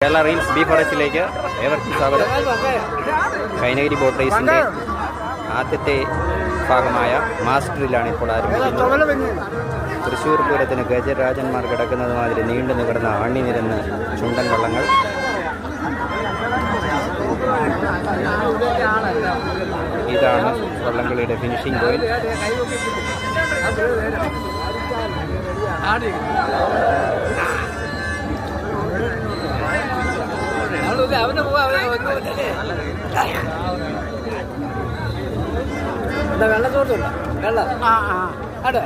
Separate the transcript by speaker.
Speaker 1: Kerala reels B ഫോറസ്റ്റിലേക്ക് ഏവർക്കും സ്വാഗതം. Kainagiri boat റേസിൻ്റെ ആദ്യത്തെ ഭാഗമായ മാസ്റ്ററിലാണ് ഇപ്പോൾ ആരംഭിക്കുന്നത്. തൃശ്ശൂർ പൂരത്തിന് ഗജരാജന്മാർ കിടക്കുന്നത് മാതിരി നീണ്ടു നികർന്ന അണിനിരന്ന് ചുണ്ടൻ വള്ളങ്ങൾ. ഇതാണ് വള്ളംകളിയുടെ ഫിനിഷിംഗ് പോയിന്റ്.
Speaker 2: വെള്ളത്തോട്ടുണ്ടോ വെള്ളം അതെ